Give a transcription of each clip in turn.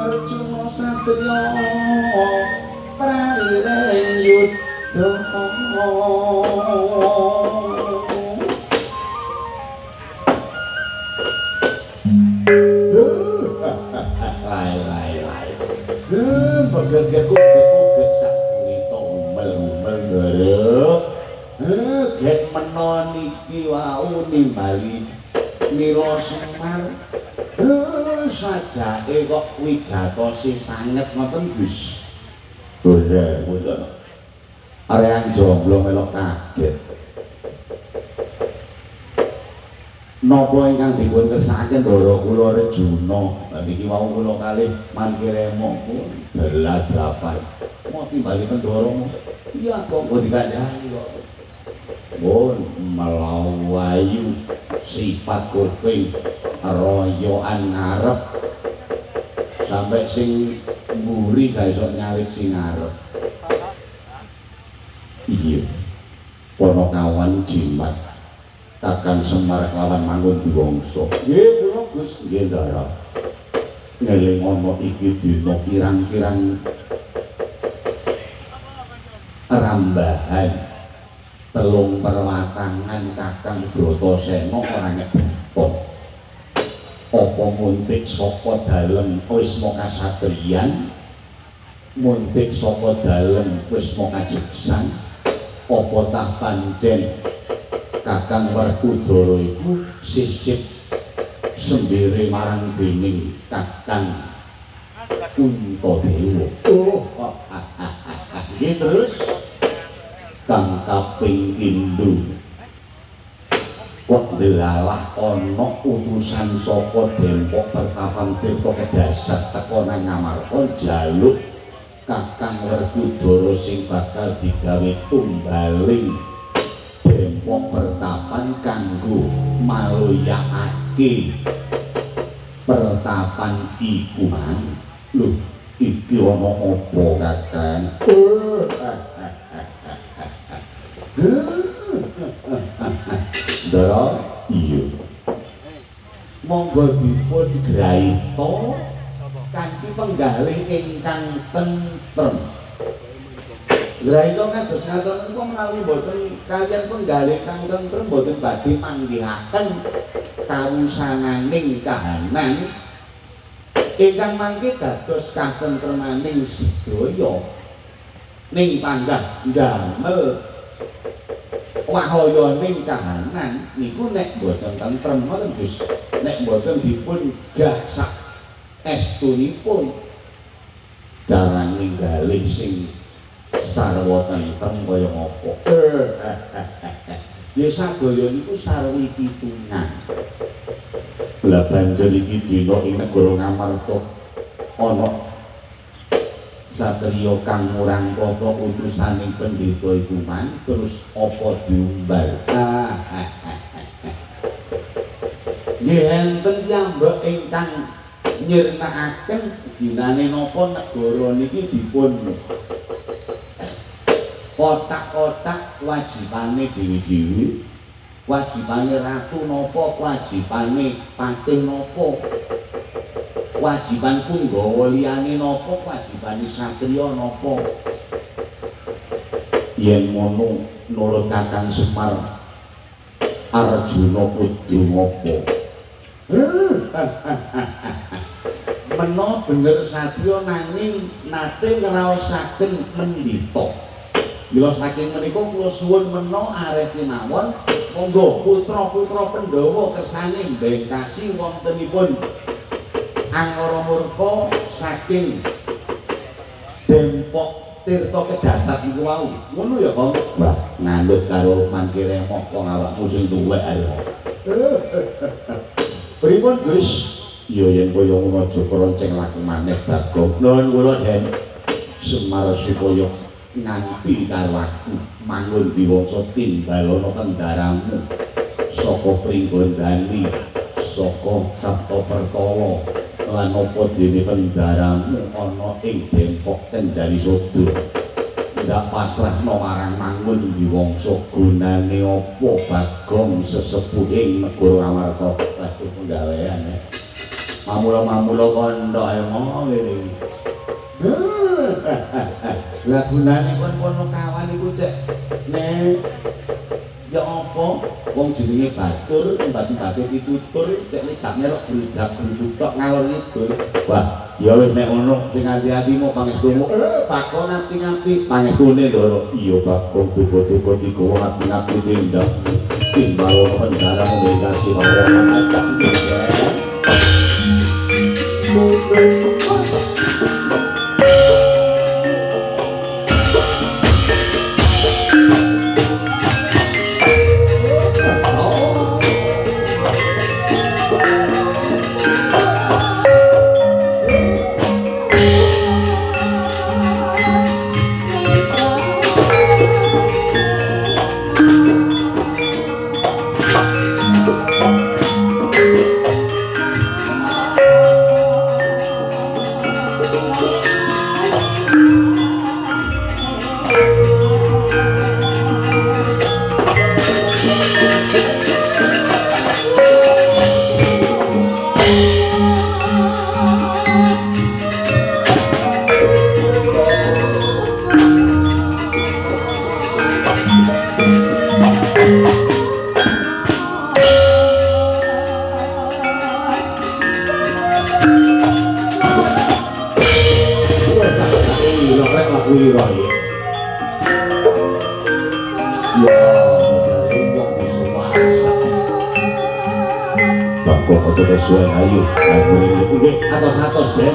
Arjuna Satrio prawira yudha Beget-beget sak cerita umel-umel ngarep. Get menawa niki wau nimbali Nila Semar. Sajake kok wigatose sanget ngoten Gus. Ora, mboten. Arean jomblo melok kaget. Napa ingkang dipun kersakaken Ndara kula Rejuna. Lah niki wau kula kalih mangkiremo pun deladapan. Mau timbali Ndara. Iya kok dikandhani kok. Pun melawayu sifat kuping royoan ngarep sampai sing mburi gak iso nyalip sing ngarep. Iya Ponokawan jimat Kakang Semar kelawan Mangun Diwangsa. Nggih kula Gus, nggih Ndara. Ngeling ana iki dina kirang-kirang rambahan telung perwatangan Kakang Bratasena ora ngebaton. Apa muntik saka dalem Wisma Kasatriyan, muntik saka dalem Wisma Kajeksan, apa tah pancen Kakang Werkudara iku sisip sembere marang dening Kakang Kuntadewa. Oh, nggih terus kang kaping pindho kok delalah ana utusan saka Dempok Pertapan Tirta Kedasat teka nang Ngamarta njaluk Kakang Werkudara sing bakal digawe tumbaling Dempok Pertapan kanggo maloyakake pertapan iku mang. Lho, iki ana apa Kakang? Ndara, iya. Monggo dipun graita kanthi penggalih ingkang tentrem. Graita kados ngaten menika menawi boten kaliyan penggalih kang tentrem boten badhe manggihaken kawusananing kahanan ingkang mangke dados katentremaning sedaya ning panggah ndamel wahayaning kahanan niku nek boten tentrem ngoten Gus, nek boten dipun gasak estunipun cara ninggalih sing sarwa tentrem kaya ngapa. Ya sadaya niku sarwi pitungan. Lah banjur iki dina ing negara Ngamarta ana satriya kang murangkata utusaning pendeta iku man terus apa diumbal. Nggih enten piyambak ingkang nyirnakaken ginane napa negara niki dipun kotak-kotak wajibane dewi-dewi, wajibane ratu napa, wajibane patih napa, wajiban Punggawa liyane napa, wajibane satriya napa. Yen ngono nurut Kakang Semar Arjuna kudu ngapa? Menawa bener satriya nanging nate ngraosaken mendhita. Mila saking menika kula suwun menawa arep kemawon monggo putra-putra Pandhawa kersane mbengkasi wontenipun angkara murka saking Dempok Tirta Kedasat iku wau. Ngono ya, Kang? Mbah, ngandhut karo mangkiremo kok awakmu sing tuwek ae. Pripun, Gus? Ya yen kaya ngono aja kronceng laku maneh Bagong. Nuwun kula Den Semar supaya nganti karo aku Mangun Diwangsa timbalana kendaramu saka Pringgondani, saka Saptapertawa lan apa dene pendaramu ana ing Dempok Kendari Sodo. Ndak pasrahno marang Mangun Diwangsa gunane apa Bagong sesepuhing negara Amarta waduh penggawean. Mamula-mamula kandha ngene iki. Lah gunane kon kono kawan iku cek nek ya apa wong jenenge batur mbati-mbati pitutur cek nek gak melok brudak-bruduk tok ngalor ngidul. Wah, ya wis nek ngono sing ati-atimu pangestumu takon ati-ati pangestune lho. Iya Bagong tuku-tuku digowo ati-ati tindak timbal pendara membebasi orang macam sesuai ayu lagu ini mungkin atos-atos deh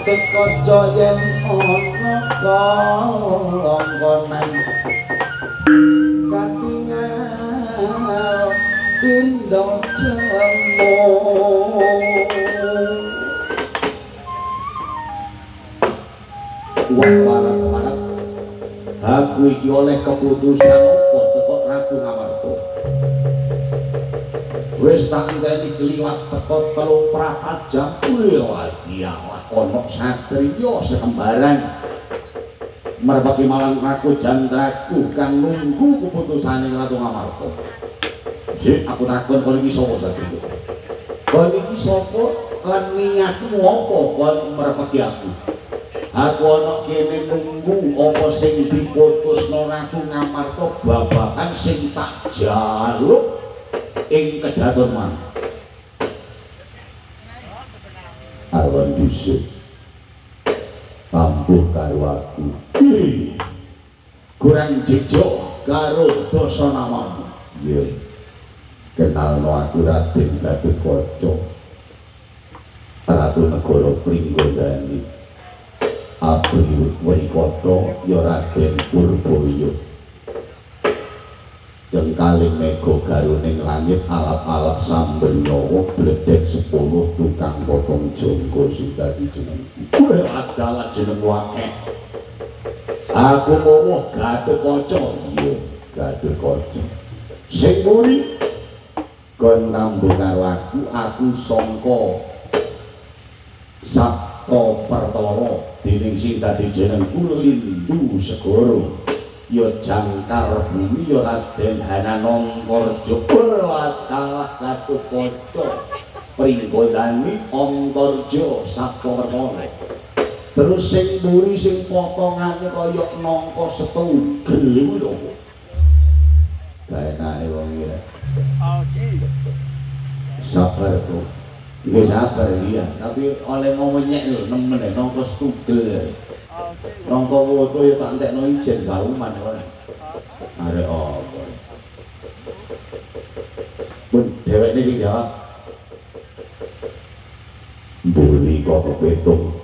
kaca yen ana kongkonan katingal pindha jemu warang-warang aku iki oleh keputusan apa teko Ratu Ngamarta wis tak ngenteni kliwat teko 3-4 jam kuwi wadialah ana satriya sekembaran merpati malang aku jantraku kang nunggu keputusane Ratu Ngamarta. Sik aku takon kon iki sapa satriya? Kon iki sapa lan niatmu apa kon merpati aku? Aku ana kene nunggu apa sing diputusno Ratu Ngamarta babakan sing tak jaluk ing kedaton man. Arwan dhisik tambuh karo aku. Kurang jejo karo dosa namamu. Iya. Kenalno aku Raden Gatotkaca. Ratu Negara Pringgondani. Abri Wrikata ya Raden Purbaya. Jengkaling mega garuning langit alap-alap sambenyawa bledek 10 tukang potong jonggo sing dadi jenengku. Kuwi adalah jeneng akeh. Aku mau Gatotkaca. Iya, Gatotkaca. Sing muni kon tambung karo aku sangka Sabta Pertara dening sing dadi jenengku Lindu Segara. Ya jangkar bumi ya Raden Hananangkarja adalah Gatotkaca Pringgondani Antarja Sabta Pertara. Terus sing mburi sing potongane kaya nangka setunggal iku lho. Kaenake wong iki. Oke. Sabar kok. Nggih sabar iya, tapi oleh ngomonyek lho nemen nangka setunggal. Nangka foto ya tak entekno ijen gauman kowe. Arek apa? Pun dheweke iki jawab. Mburi kok kepetung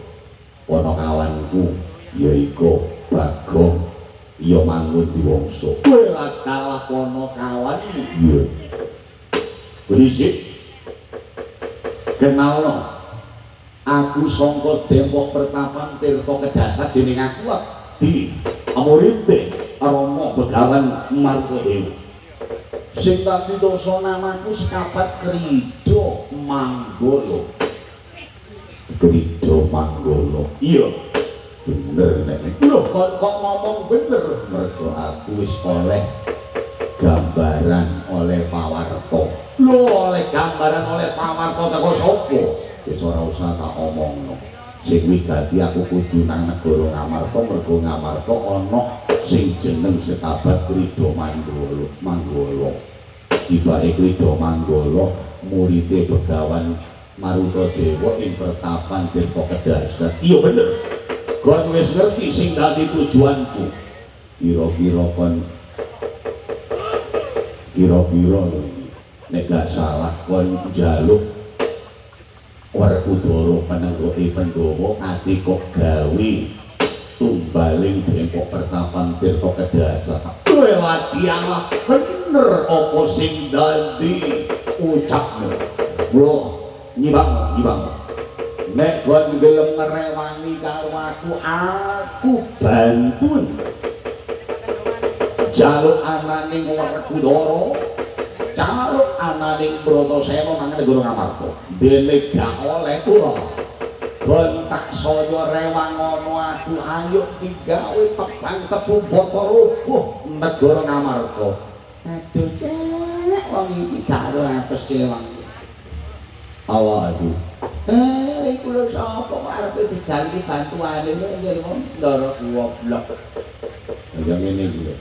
ponokawanku yaiku Bagong ya Mangun Diwangsa. Kowe lak kalah ponokawanmu. Iya. Berisik. Kenalno. Aku sangka Dempok Pertapan Tirta Kedasar dening aku di Amurite Rama Begawan Margadewa. Sing tak pitoso namaku sekabat Krida Manggala. Krida Manggala. Iya. Bener nek. Lho kok ngomong bener mergo aku wis oleh gambaran oleh Pawarta. Lho oleh gambaran oleh Pawarta teko sapa? Wis ora usah tak omongno. Sing wigati aku kudu nang negara Ngamarta mergo Ngamarta ana sing jeneng sekabat Krida Manggala. Tibake Krida Manggala murite Begawan Marutadewa ing Pertapan Tirta Kedasar. Iya bener. Kon wis ngerti sing dadi tujuanku. Kira-kira kon kira-kira nek gak salah kon njaluk Werkudara Panenggoke Pandhawa ati kok gawe tumbaling Dempok Pertapan Tirta Kedasar. Kowe latihanlah bener apa sing dadi ucapmu. Kula nyibang. Nek kon gelem ngrewangi karo aku bantun. Jaluk ananing Werkudara, jaluk ananing Bratasena nang negara Ngamarta. Dene gak oleh kula. Gontak saya rewang ngono aku ayo digawe tepang tebu bata rubuh negara Ngamarta. Aduh cek wong iki gak ora apese wong. Awak aduh. Iku lho sapa kok arepe dijaluk bantuane lho ngene wong ndara goblok. Ya ngene iki lho.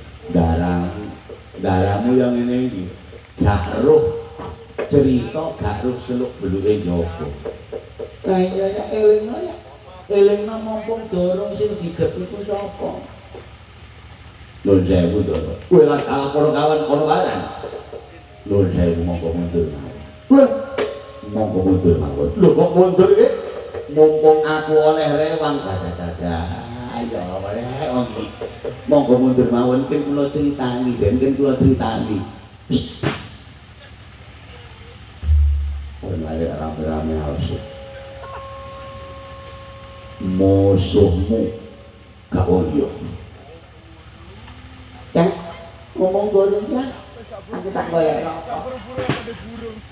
Darahmu yang ngene iki. Gak roh cerita gak roh seluk beluke njaba. Lah iya ya elingno mumpung dorong sing digep iku sapa? Lho sewu to. Kowe lak kawan kono barang. Lho sewu monggo mundur mawon. Wah, monggo mundur mawon. Lho kok mundur iki? mumpung aku oleh rewang dadah ayo rewang monggo mundur mawon ken kula critani den ken kula critani mari rame-rame awas musuhmu gak olio ya ngomong goreng ya aku tak golek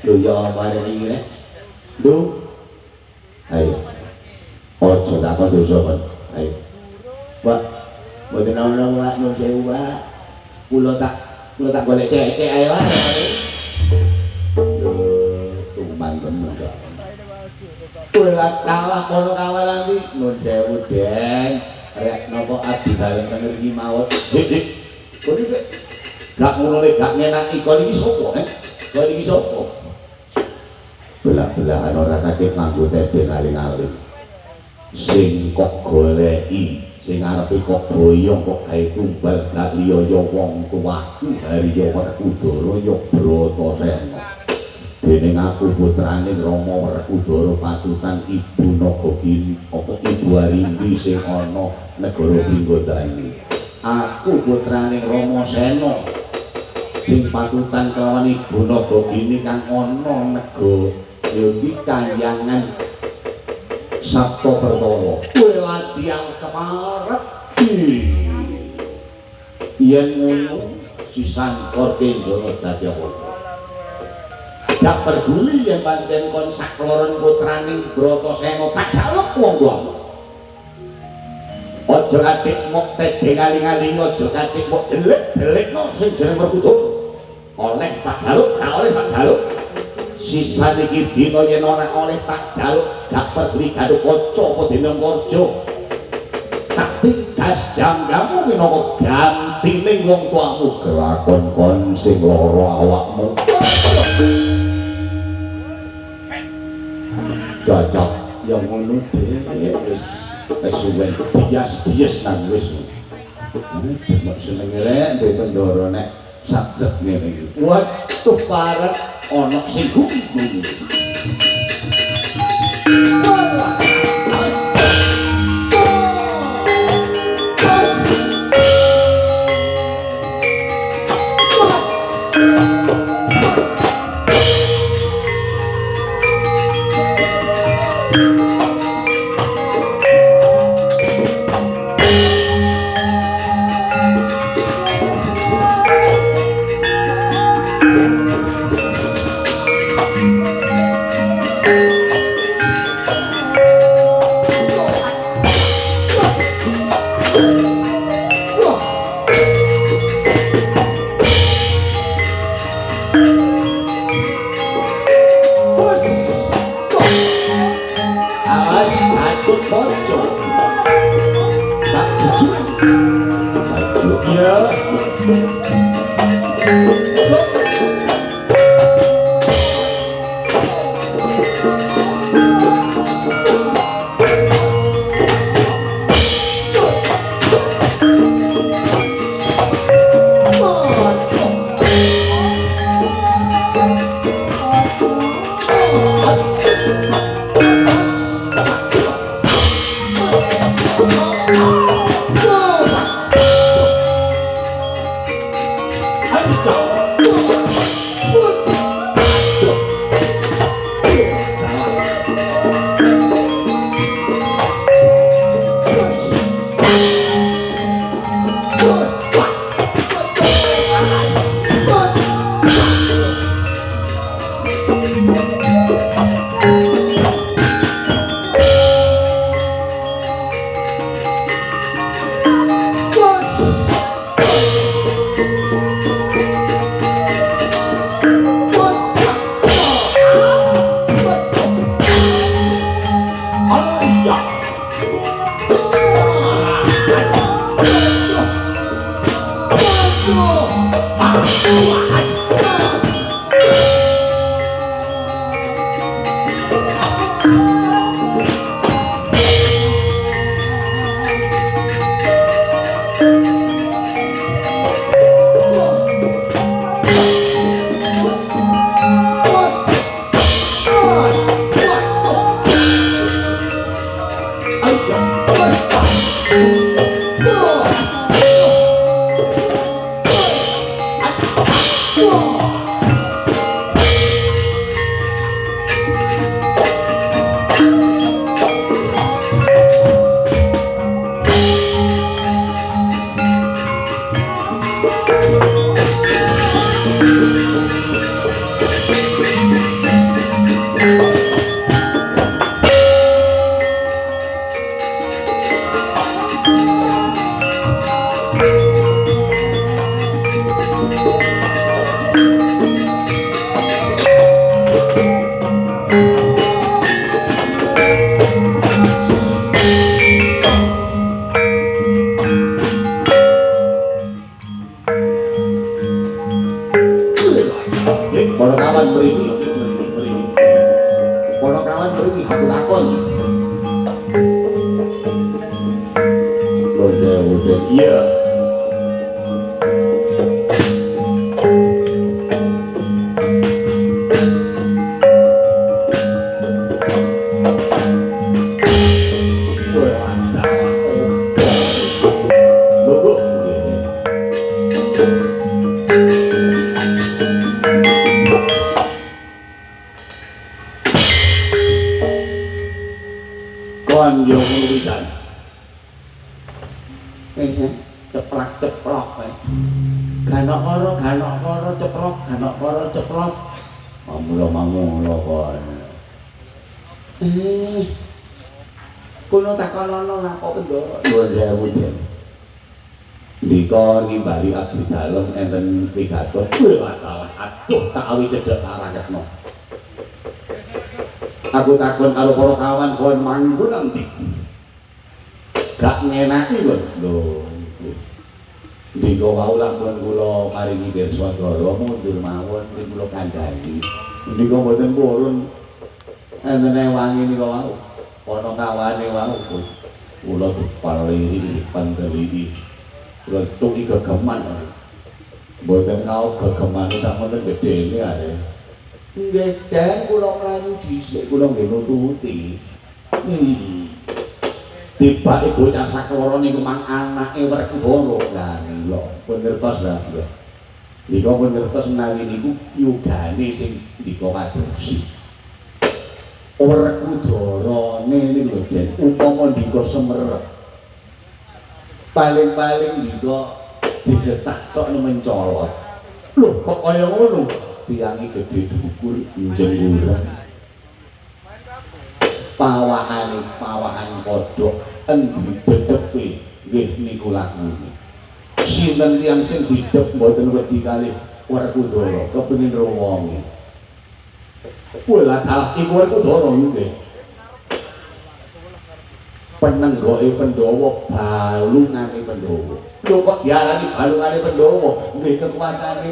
lho ya apa ini rek lho ayo ojo tak kok dosa kon ayo Pak mboten ana Pak nun sewu Pak kula tak golek cek-cek ae wae lho tuman temen kok kula kalah kono kawalan iki nun sewu Den rek napa abdi bareng tenan iki mawon dik kok iki gak ngono gak ngenaki kon iki sapa kon iki sapa belah-belahan ora kadek nganggo tebe ngaling-aling sing kok goleki sing arepe kok boyong kok gawe tumbal gak liya ya wong tuaku Harya Werkudara ya Bratasena dening aku putrane Rama Werkudara patutan Ibu Nagagini apa Ibu Arimbi sing ana negara Pringgondani aku putrane Rama Sena sing patutan kelawan Ibu Nagagini kang ana negara iki Kahyangan Sabta Pertawa kowe ladiang keparep yen ngono sisan Kortendana Jatyawala gak peduli yen pancen kon sakloron putraning Bratasena tak jaluk wong-wong aja atik mok tedhe ngaling-aling aja atik mok delik-delikno sing jeneng Werkudara oleh tak jaluk gak oleh tak jaluk sisa iki dina yen ora oleh tak jaluk gak peduli Gathotkaca apa dene Karja tak gas janggamu minangka gantine wong tuamu kelakon kon sing lara awakmu cocok yang ngono wis suwen bias-bias nang wis nek seneng rek ditendoro nek satset ngene iki waduh parek ana sing gugu Para kawan mriki para kawan mriki aku takon udah iya kon yo pisan ceplak-ceplok ganok-karo ceplok mamulo kon kuno takonono napa Pendoro nuwun sewu ndika nimbali abdi dalem enten pidato aduh tak awi cedhek raketno aku takon karo para kawan kon manggon nanti gak ngenaki lho ndika wau lampun kula paringi pirsa Ndara mundur mawon ning kula kandhani ndika mboten purun enten wangi nika wau ana kawane wau kula dipaliri pandeliri kula tuki gegeman mboten kau gegeman sampun gedene are nggih den kula mlayu dhisik kula nggih nututi tiba ibu bocah sakawara niku mang anake Werkudara lah lho pun ngertos lah nggih nika pun ngertos menawi niku yugane sing ndika padosi Werkudarane niku lho Den upama ndika semerep paling-paling ndika digetak tok mencolot lho kok kaya ngono tiange gedhe dhukur njengurang pawahan kodhok endi dedepe nggih niku lakune sinten tiyang sing didep mboten wedi kalih Werkudara kepengin ruwonge wala dalah iku Werkudara nggih penenggoke Pandhawa balungane Pandhawa lho kok diarani balungane Pandhawa nggih kekuatane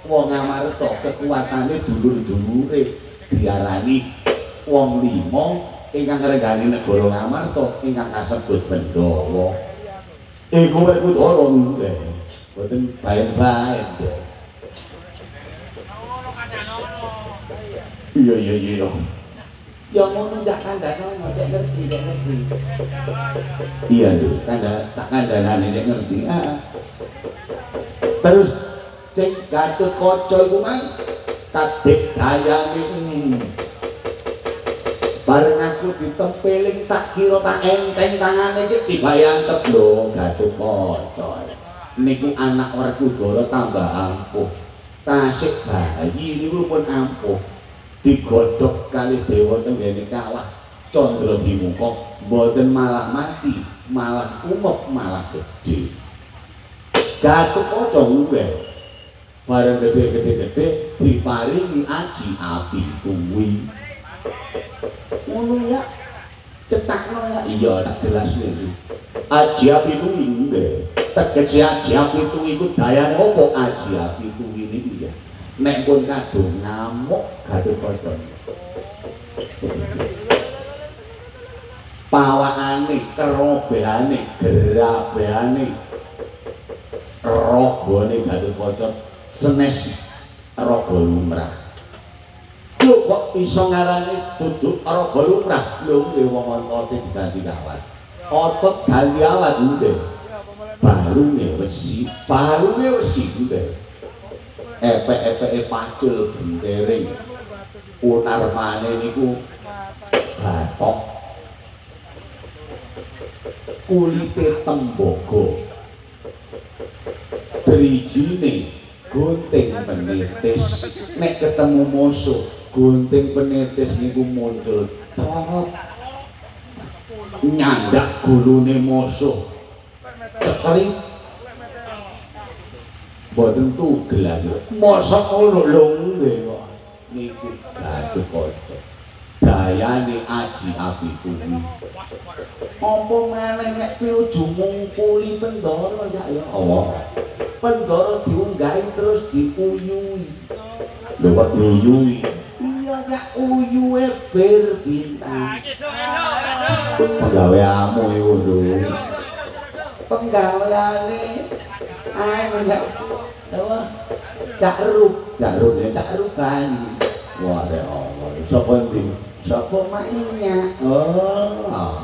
wong Amarta kekuatane dulur-dulure diarani wong lima ingkang ngrengani negara Ngamarta ingkang kasebut Pandhawa iku Werkudara nggih boten bae-bae iya ya ngono jak kandhane cek ngerti iya lho tak kandhane nek ngerti terus sing Gatotkaca iku mang kadek dayane bareng aku ditempeling tak kira tak enteng tangane iki dibayangke lho Gatotkaca niku anak Werkudara tambah ampuh tasik bayi niku pun ampuh digodhog kalih dewa tenggene kawah Candra Dimuka mboten malah mati malah umep malah gedhe Gatotkaca nggih bareng gedhe-gedhe diparingi aji api kuwi ngono ya cetakno ya iya tak jelasne iki aji api kuwi nggih tegese aji api kuwi iku dayane apa aji api kuwi niku ya nek pun kadung ngamuk Gatotkaca pawakane kerobehane gerabehane ragane Gatotkaca senes raga lumrah lho kok iso ngarani duduk raga lumrah lho nggih wong otote diganti kawat otot ganti awat nggih balunge wesi nggih epek-epeke pacul bentering unarmane niku bathok kulite tembaga drijine gunting penitis nek ketemu musuh gunting penitis niku muncul trot nyandak gulune musuh cekrit boten tugel lho mosok ngono lho nggih kok niku Gatotkaca. Dayane aji api kuwi. Apa meneh nek pinuju ngungkuli Pendhara ya Allah. Pendhara diunggahi terus diuyui. Lho kok diuyui? Iya ya uyuwe bir bintang. Penggaweanmu iku lho. Penggaweane anu ya. Apa? Cakrukan. Wah ya Allah. Sapa ndi? Sapa maknya? Oh.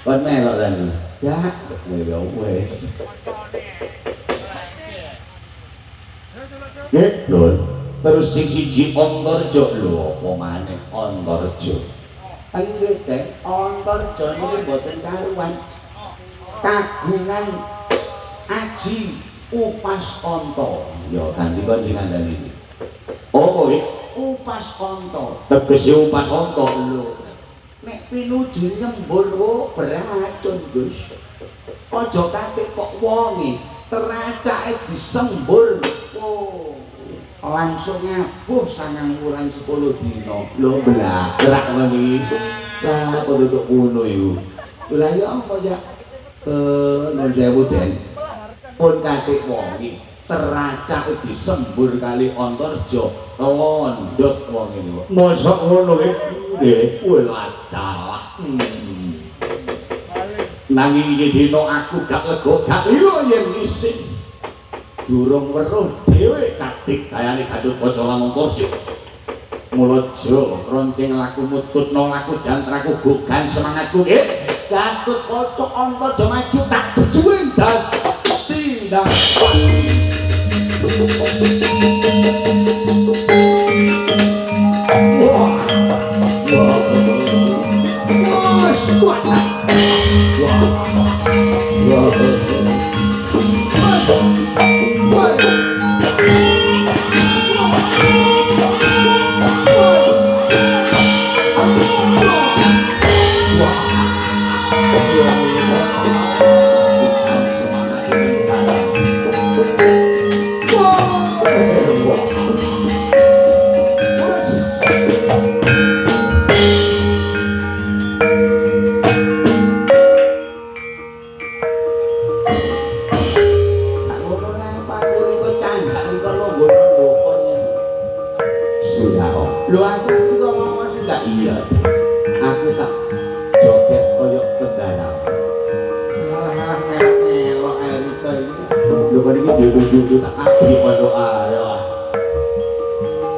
Kon melok lan. Ya, ya wis. Lho, terus sing siji Antarja lho apa maneh Antarja. Nggih, Den, Antarja niku mboten karuan. Kagungan aji upas anta. Ya ganti kon dikandani iki. Oh, upas anta. Tegese upas anta lho. Nek pinuju nyembur beracun, Gus. Aja katik kok wonge teracake disembur. Oh. Langsung ngabuh 9 wulan 10 dina. Lho blakrak ngene iki. Lah kok duduk ngono iku. Lah ya apa ya? Nun sewu Den. Pun katik wonge teracake disembur kali Antarja. Londot wonge niku. Mosok ngono iki. Nggih, dalah. Nanging iki dina aku gak lega, gak lilo yen isih. Durung weruh dhewe katik dayane Gatotkaca lan Antarja. Mula jo ronceng laku mututno laku jantraku gogan semangatku nggih. Gatotkaca Antarja maju tak jejuing dadi ndang.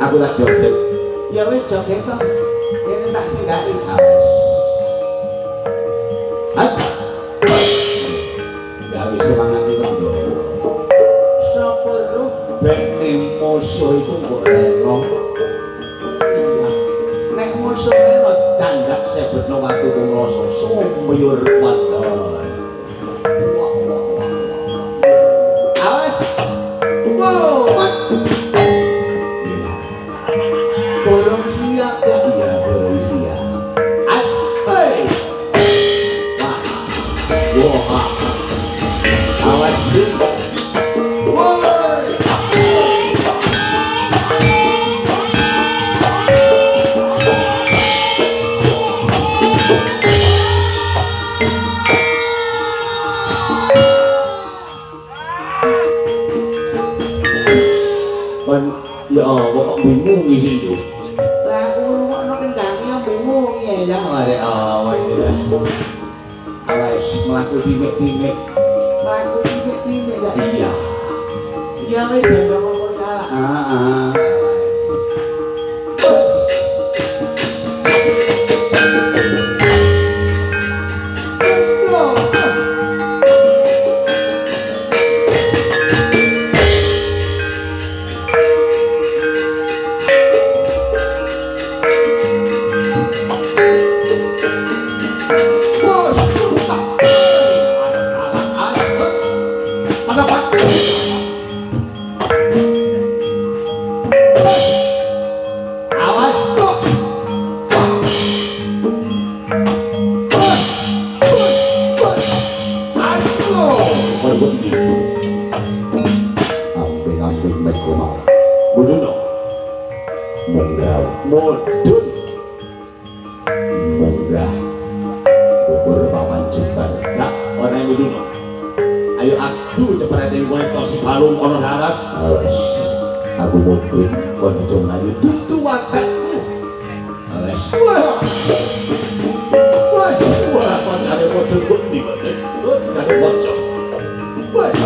Aku tak joget. Ya wis joget to. Ini tak singgahi awes. Gawe semangat iki lho. Sapa lu bene musuh iku kok relo. Iya. Nek musuh relo candak sebutno watu rasa sumyur padha. Awes. Wow. Ya kok bingung isi itu. Lah aku ngrungokno kendang ya bingung ya arek iki lah. Awes mlaku timek-timek. Mlaku timek-timek ya iya. Iya wis dandang kok kalah. Heeh. munggah mudhun munggah ukur pawan jembar gak ana iki ayo adu ceprete kowe tosi balung ana darat wis aku mudhun kon aja mlayu dudu wakatku wis wis wah kon are mudhun kok ndi kok gak bocor wis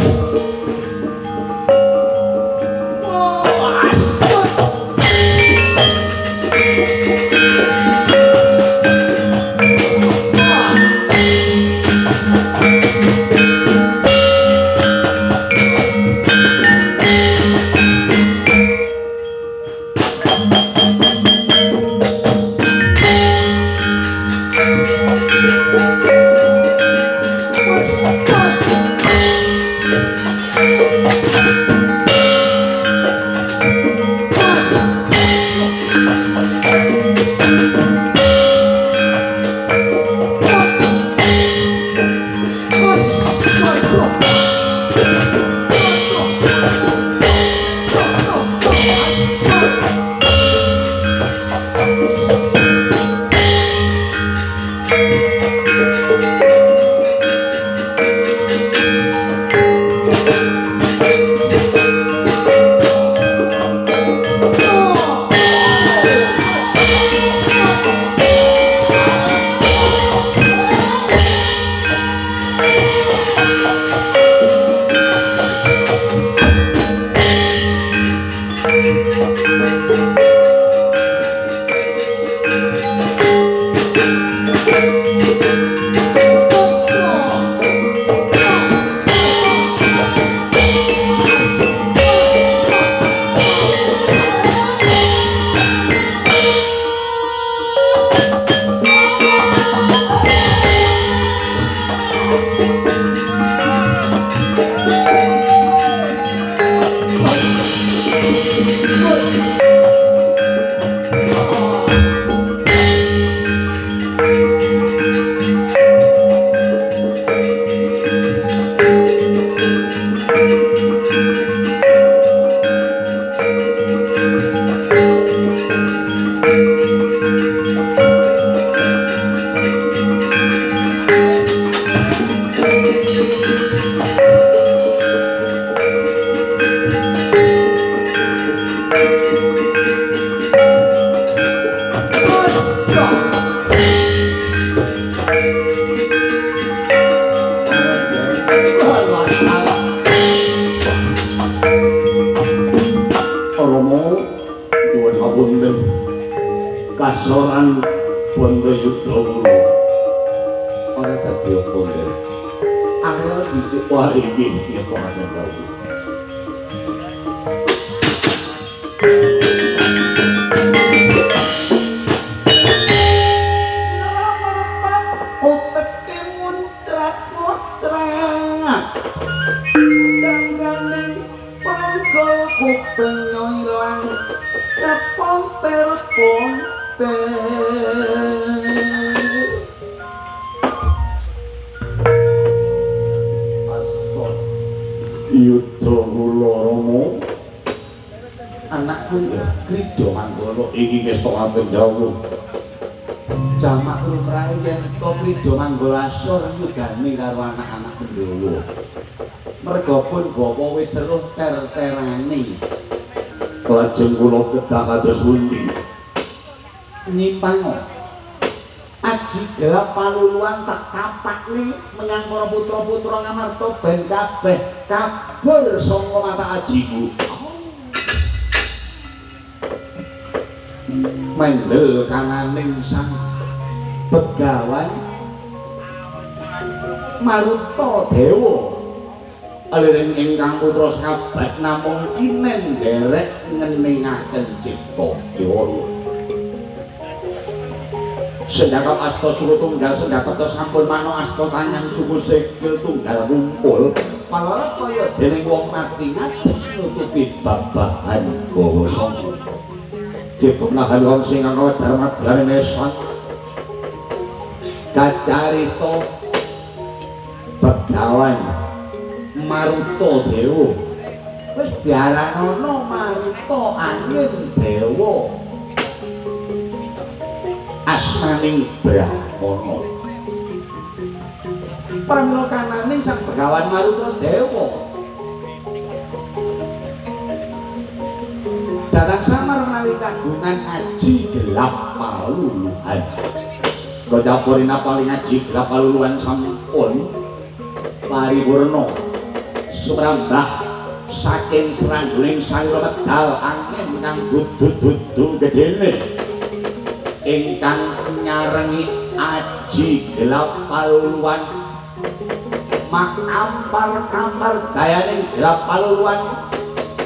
kasoran bondo yudha kula ora dadi apa nggih arep dhisik wae iki wis ora ana Yudha kula Rama anakku ya Kridha Manggala iki kesta kendhawu jamak lumrahe yen to Kridha Manggala asor yugane karo anak-anak Pandhawa merga pun bapa wis seruh ter-terane lajeng kula kedah kados pundi nyipang aji gelap paluluan tak kapakne menyang para putra-putra ngamarta ben kabeh kabur saka mata ajiku mendel kananing sang Begawan Maruta Dewa aliring ingkang putra sekabat namung kinen derek ngeningaken cipta dewa Sendakap asta suku tunggal sendakap to sampun mano asta tangan suku sikil tunggal kumpul malah kaya dening wong mati ngadeg nutupi babahan basa dipunahan wong sing ana dharma dharane sang kacarita Begawan Maruta Dewa wis diaranono Maruta angin dewa asmaning Brahmana pramila kananing Sang Begawan Maruta-dewa datang samar menawi kagungan aji gelap paluluhan kocapurina paling aji gelap paluluhan sampun paripurna sumrambah saking serangguling sang medal angin kang dudu gedene ingkang nyarengi aji gelap paluluhan mak ampar dayaning gelap paluluhan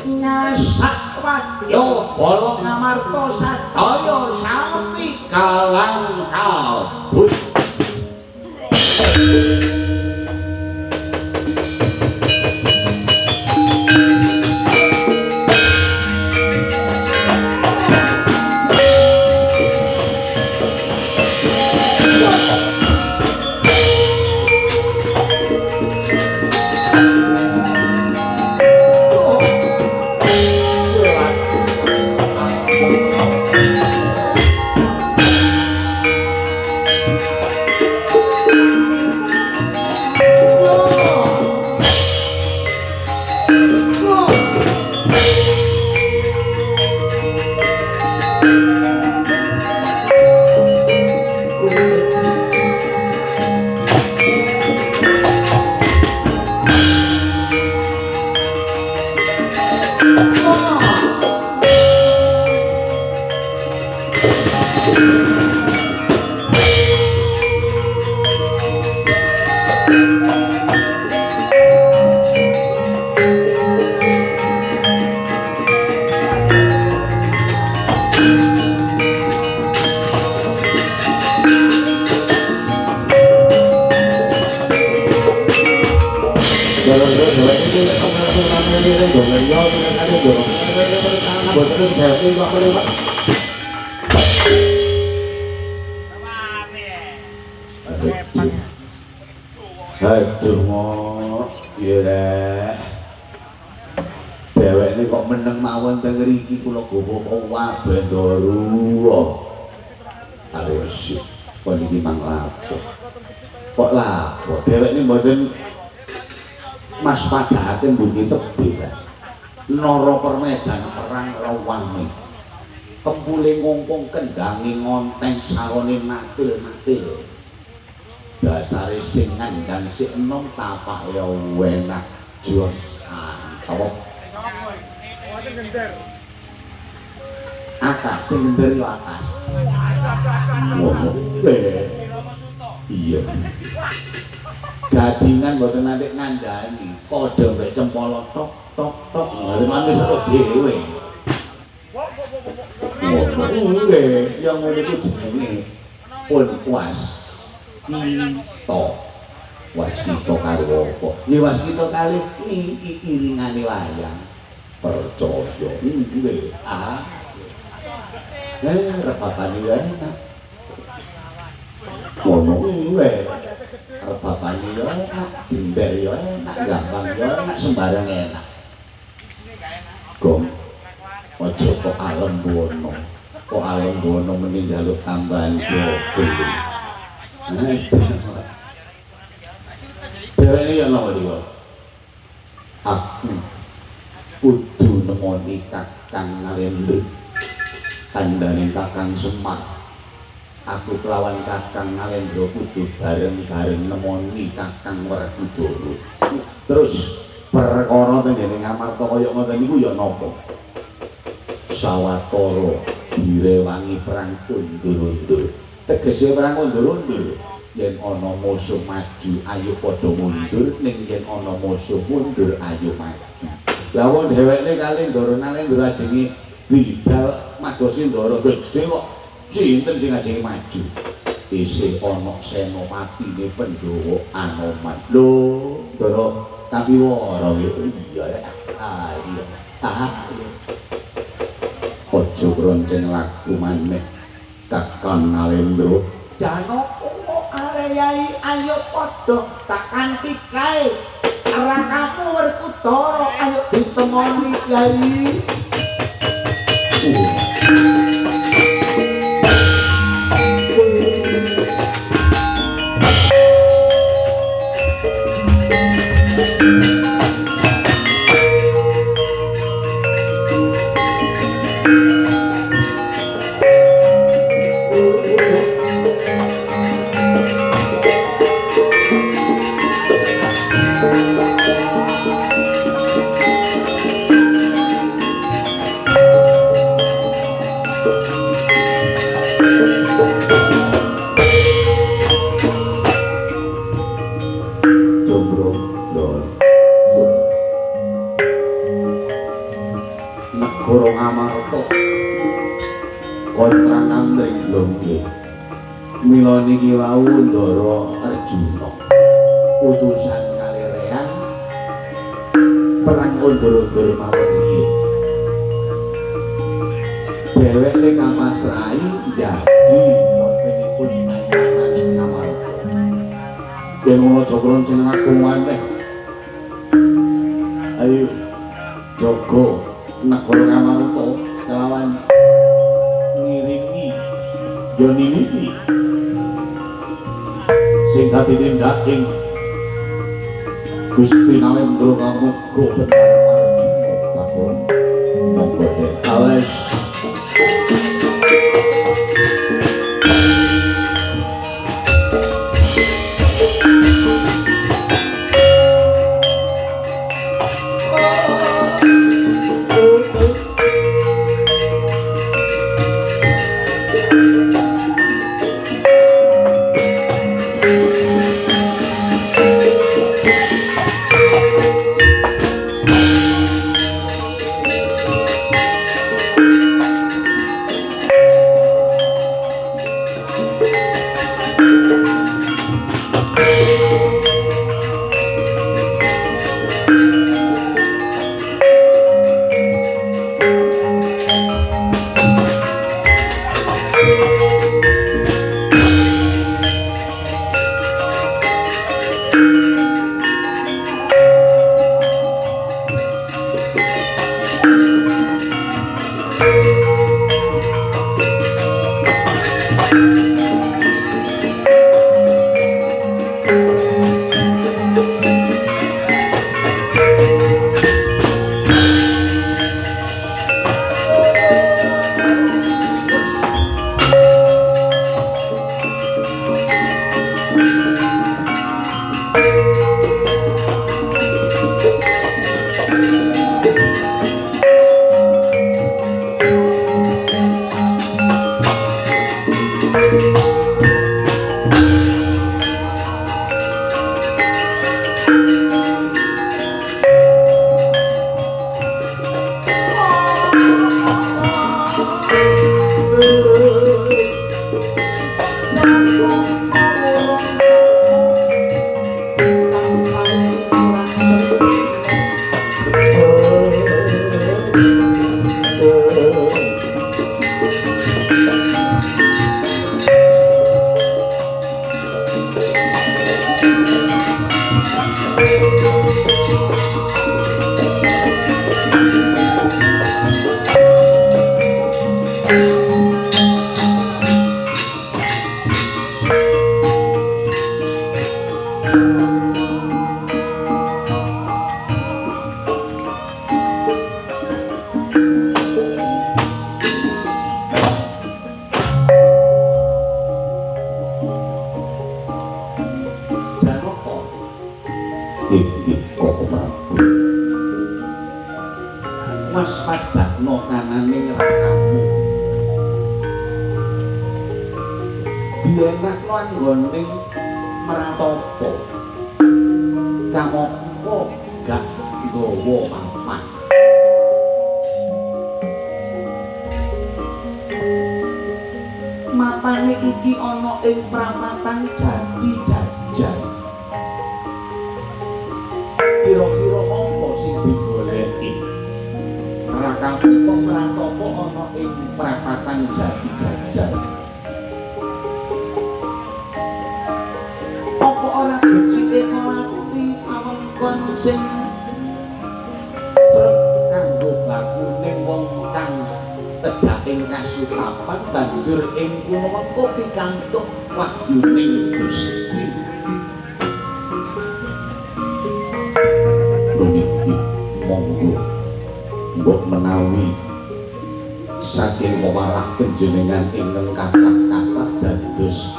ngasak wadya bala ngamarta sadaya sami kalang kabut Aduh mo, iya rek. Dewek ini kok meneng mawon teng ngriki kula gowo kabeh ndoro. Ayo sik, kok iki mang lapo. Kok lapo? Dewek ini mboten Mas padhake mbunyi tebih. Nara permedan perang rawame. Kempule ngongkong kendangi ngonteng sarone natil-natil. Dasare sing ngandang si enom tapak ya enak jos antop atas sing ngender yo atas iya gadingan mboten nanti ngandani padha mek cempala tok tok tok ngare manis karo dhewe nggih yang ngene iki jenenge pun puas kita waskita karo apa nggih waskita kali niki iringane wayang percaya nggih repapane ya enak ngono nggih repapane ya enak dimber ya enak gampang ya enak sembarang enak gong aja kok alem bono mending njaluk tambahan jogo Dewa ini yang nama dia aku kudu nemoni Kakang Nalendra kandhane Kakang Semar aku kelawan Kakang Nalendra kudu bareng-bareng nemoni Kakang Werkudara terus perkara tengene ngamarta kaya ngoten niku ya napa sawetara direwangi perang undur-undur tegese perang undur-undur yen ana musuh maju ayo padha mundur ning yen ana musuh mundur ayo maju lha wong dheweke kali Ndara Nalendra ajenge bidal madosi Ndara gedhe kok sinten sing ajenge maju isih ana senopatine Pandhawa Anoman lho Ndara Kapiwara iya rek iya aja kronceng laku maneh Kakang Nalendra Janaka areyai ayo padha tak kanthi kae rakamu Werkudara ayo ditemoni Kyai Trengglong nggih. Mila niki wau Ndara Arjuna utusan Kalireang perang undur-undur mawon riyin. Dheweke kamasrahi njagi nopinipun mainan Ngamarta. Yen ana Cakra sing ngaku maneh. Ayo jaga negara Ngamarta kelawan ngiringi yo niliti sing dadi tindaking Gusti Nalendra Kamuga Bendara Arjuna Bagong monggo awes. Waspadakno kananing rakamu dienakno anggoning Mratapa kamangka gak nggawa papan mapane iki ana ing prapatan Jati Jajar kira-kira apa sing digoleki Rakamu Mratapa ana ing prapatan Jati Jajar. Apa ora becike nglati awengkon sing trep kanggo bakuning wong kang tedhaking kasukapan banjur ing kono mengko pikantuk wahyuning Gusti. Monggo mbok menawi saking pewarah panjenengan ingkang kathah-kathah dados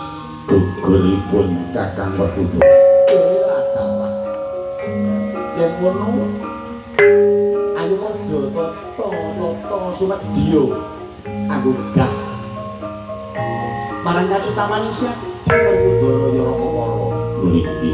guguripun Kakang Werkudara. Latalah yen ngono ayo padha tata sumedya anggah marang kacutaman isih Werkudara ya Rakawara niki.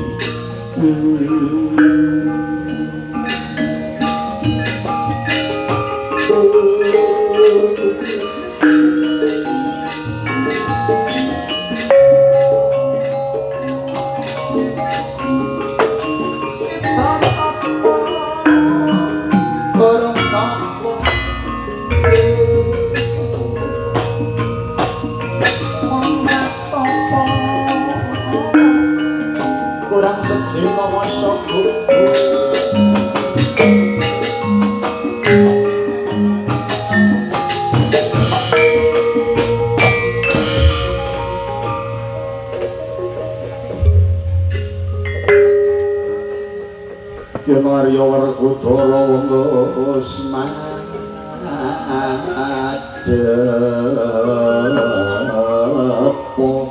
Arya Werkudara Wanggasmana depo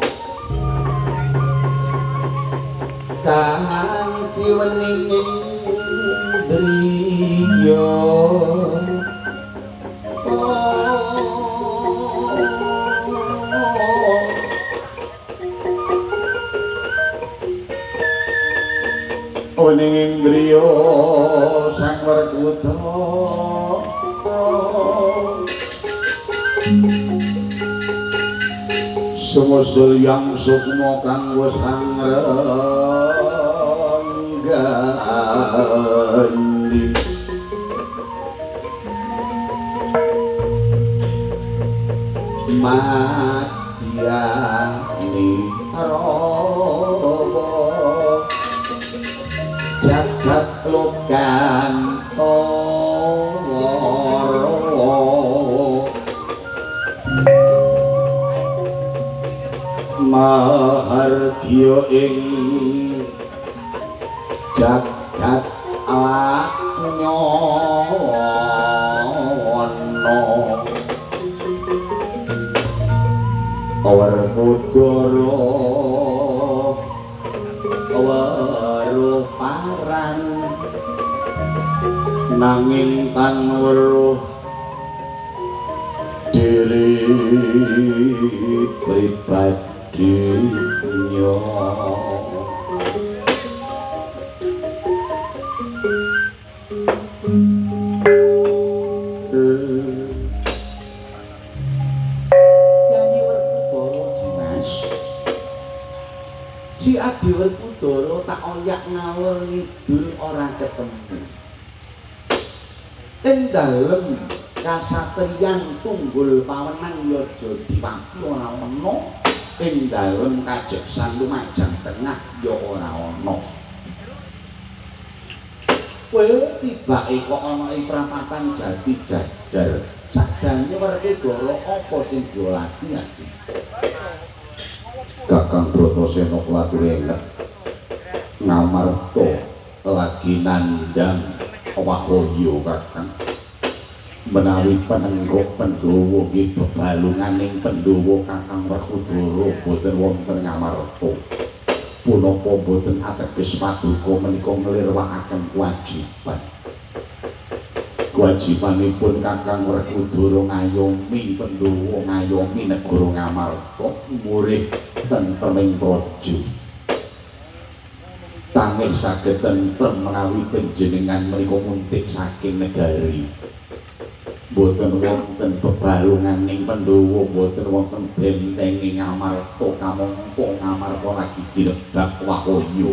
kanthi weninging driya weninging driya sang Werkudara sumusul yang sukma kang wis angrenggani madyani rawa jagat lokantara mahardya ing jagat laknyana Werkudara weruparan nanging tan weruh diri pribadinya Si Adi Werkudara tak oyak ngalor ngidul ora ketemu. Ing dalem kasatriyan tunggul pawenang yaja diwaki ora ana, ing dalem kajeksan lumajang tengah ya ora ana. Kowe tibake kok ana ing prapatan Jati Jajar. Sakjane Werkudara apa sing diolati ati? Kakang Bratasena klatur enak ngamarta lagi nandhang wahaya kakang menawi panenggok Pandhawa nggih bebalunganing Pandhawa Kakang Werkudara boten wonten ngamarta punapa boten ateges paduka menika nglirwakaken kewajibanipun Kakang Werkudara ngayomi Pandhawa ngayomi negara ngamarta murih tentreming praja tangih saged tentrem menawi panjenengan menika muntik saking negari boten wonten bebalunganing Pandhawa boten wonten bentengi ngamarta kamangka ngamarta lagi ginebak wahaya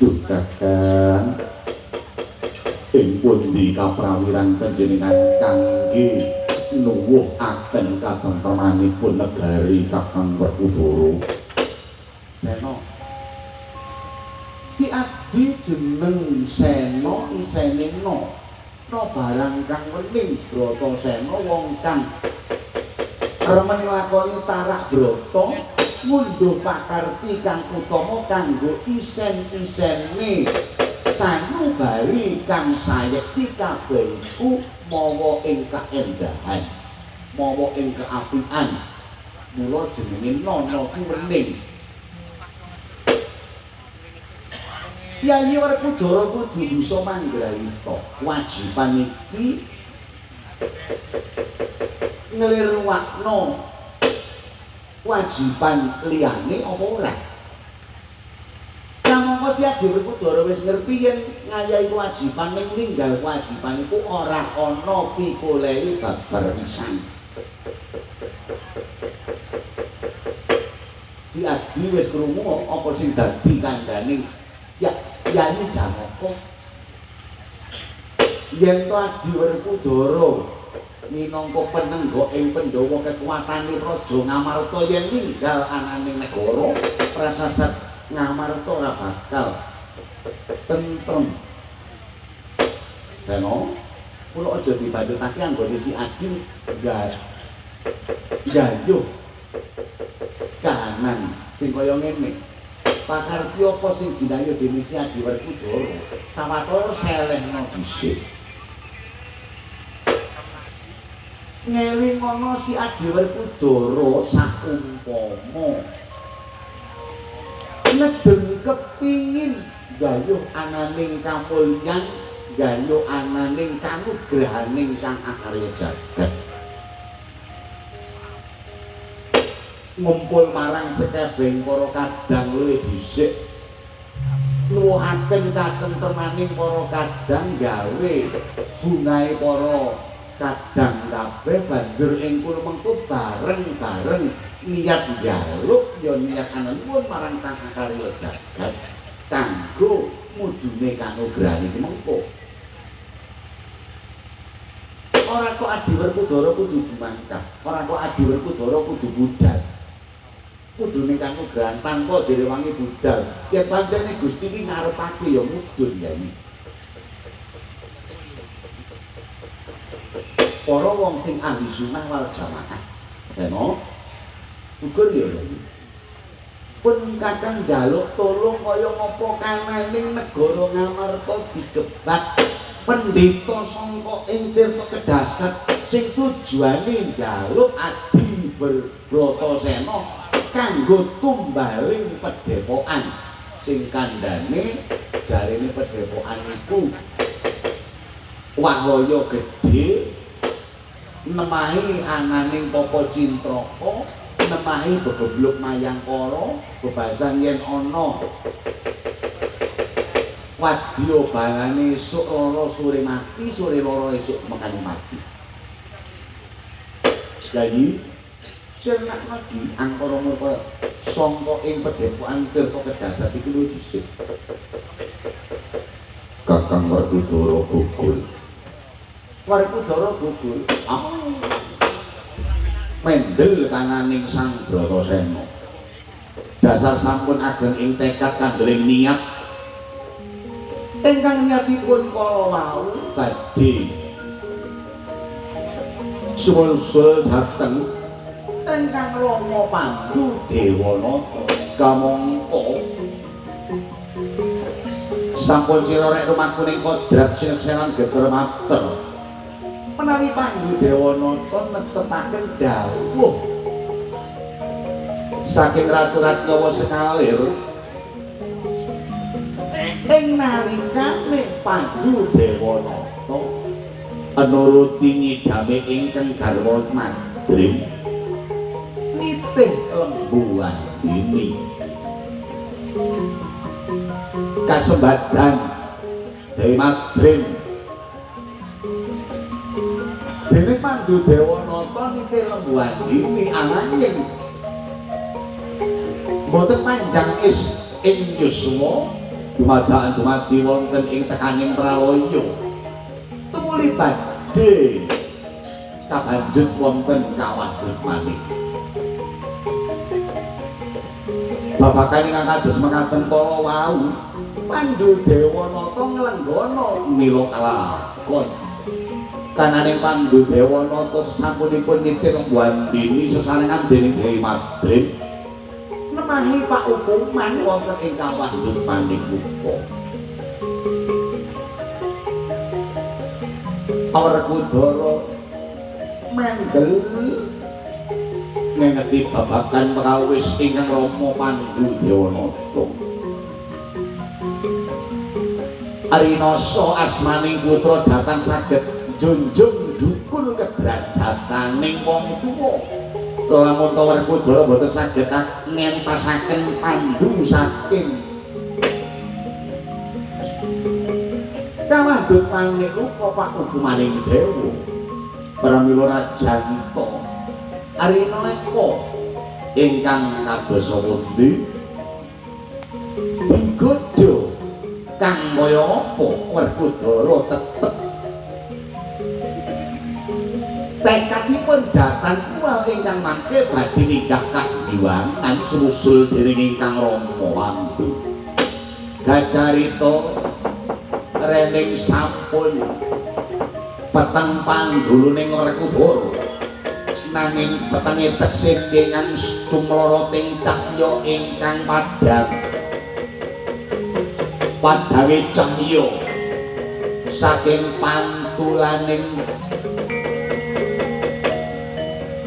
duh Kakang ing pundi kaprawiran panjenengan kangge nuwuhaken katentremanipun negari Kakang Werkudara. Sena si Adi jeneng Sena isene no barang kang wening Bratasena wong kang remen nglakoni tarak brata ngundhuh pakarti kang utama kanggo isen-isene sanubari kang sayekti kabeh iku mawa ing kaendahan mawa ing keapian mula jenenge Nana ki wening. Kyai Werkudara kudu bisa manggrahita kewajiban iki nglirwakno kewajiban liyane apa ora. Kamangka si Adi Werkudara wis ngerti yen ngayahi kewajiban ning ninggal kewajiban iku ora ana pikolèhi babar pisan. Si Adi wis krungu apa sing dadi kandhane Yai Janaka. Yen to Adi Werkudara minangka penenggok ing Pandhawa kekuwatane Praja Ngamarta yen ninggal ananing negara prasasat Ngamarta ora bakal tentrem. Sena kula aja dibanjutake anggone si Adi gayuh kahanan sing kaya ngene. pakarti apa sing ginayu dene si Adiwerkudara sawetara selehna dhisik ngelingono si Adiwerkudara sakumpama nedeng kepingin gayuh ananing kamulyan gayuh ananing kanugrahaning kang akarya jagat ngumpul marang sekabehing para kadang luwih dhisik nuwuhaken katentremaning para kadang gawe bungahe para kadang kabeh banjur ing kono mengko bareng-bareng niat njaluk ya niat anuwun marang kang akarya jagat kanggo mudune kanugrahan iki mengko ora kok Adiwerkudara kudu jumangkah ora kok Adiwerkudara kudu budal kudune kanugrahan tanpa direwangi budal yen pancene Gusti iki ngarepake ya mudhun ya iki para wong sing ahli sunah wal jamaah eno ukur ya pun kakang njaluk tolong kaya ngapa kananing negara Ngamarta digebak pendeta sangka ing Tirta Kedasat sing tujuane njaluk Adiwerbratasena kanggo tumbaling pedhepokan sing kandhane jarene pedhepokan iku wahaya gedhe nemahi ananing Papa Cintraka nemahi begebluk Mayangkara bebasan yen ana wadya balane esuk lara sore mati sore lara esuk mekane mati jadi cernak lagi angkara murka sangka ing pedhepokan Tirta Kedasat iki luwih dhisik Kakang Werkudara gugur Werkudara gugur mendel kananing Sang Bratasena dasar sampun ageng ing tekad kandhering niat ingkang niatipun kala wau badhe sul-sul dhateng ingkang Rama Pandhu Dewanata kamangka sampun cirorek rumakuning kodrat sineksenan geger mater menawi Pandhu Dewanata netepaken dawuh saking Ratu Ratnawa Sekalir ing nalikane Pandhu Dewanata anuruti ngidame ingkang garwa Madrim nitih lembuan ini kasembadan Dewi Madrim dene Pandhu Dewanata nitih lembuan ini ananging boten panjang ing yuswa dumadakan dumadi wonten ing tekaning pralaya tumuli badhe kabanjut wonten kawah manik babakan ingkang kados mekaten kala wau Pandhu Dewanata nglenggono mila kelakon kananing Pandhu Dewanata sasampunipun nitih lembuan dini sesarengan dening Dewi Madrim nemahi paukuman wonten ing kawah manik muka Werkudara mendel ngengeti babakan prakawis ingkang Rama Pandhu Dewanata Arinasa asmaning putra datan saged junjung dukul kedrajataning wong tuwa lamun to Werkudara boten saged ngentasaken Pandhu saking kawadut manik rupa pak hukumaning dewa pramila Rajanta Arina eka ingkang kadosa pundi digodha kang kaya apa Werkudara tetep tekadipun datan kuwal ingkang mangke badhe ninggah kahiwangan susul dening ingkang Rama Pandhu gacarita rening sampun peteng pangguluning Werkudara nanging petenge teksih kelingan sumloroting cahya ingkang padhang padange cahya saking pantulaning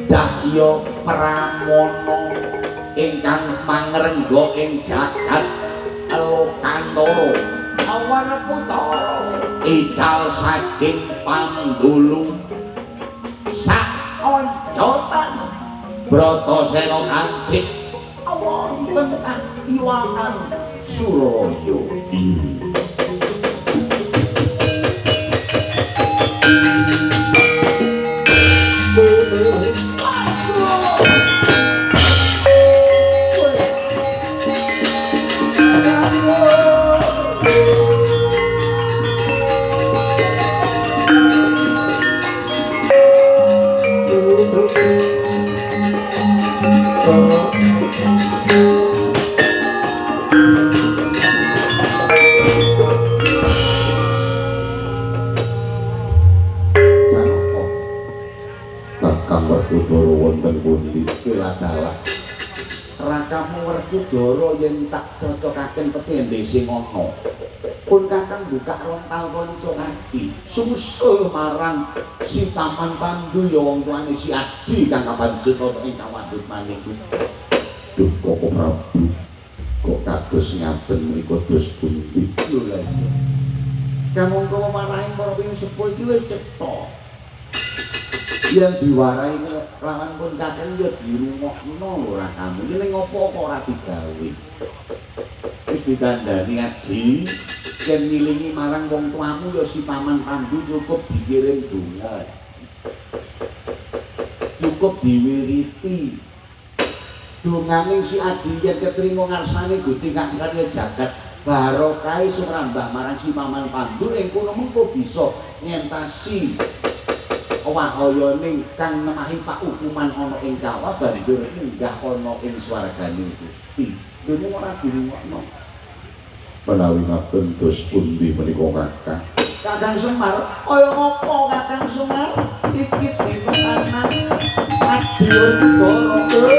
cahya pramana ingkang mangrengga ing jagat Lokantara awan putara ical saking Pandulu saoncotan Bratasena kancik wonten iwangan Suraya. Werkudara wonten pundi Piladala rakamu Werkudara yen tak cocokaken petende sing ana pun kakang buka rontal kanca kaki susul marang si Paman Pandu ya wong tuane si Adi kang kapanjet ana ing kawadut maniku. Duh Koko Prabu kok kados ngaten menika dos pundi lho lha iki kamangka marahing para ping sepuh iki wis cetha yen diwarai lawan pun kakang ya dirungokno lho ra kamu iki ning apa kok ora digawe wis ditandani Adi yen ngilingi marang wong tuamu ya si Paman Pandu cukup dikirim donga cukup diwiriti dongane si Adi yen ketrima ngarsane Gusti Kang Karya Jagat barokah sumrambah marang si Paman Pandu ing kono mengko bisa ngentasi wahayaning kang nemahi pakukuman ana ing kawah banjur enggah ana ing swarganing Gusti. Dene ora dirungokno. Menawi ngaten dos pundi menika Kakang? Kakang Semar, kaya apa Kakang Semar? Iki dipenanan Adya Negara.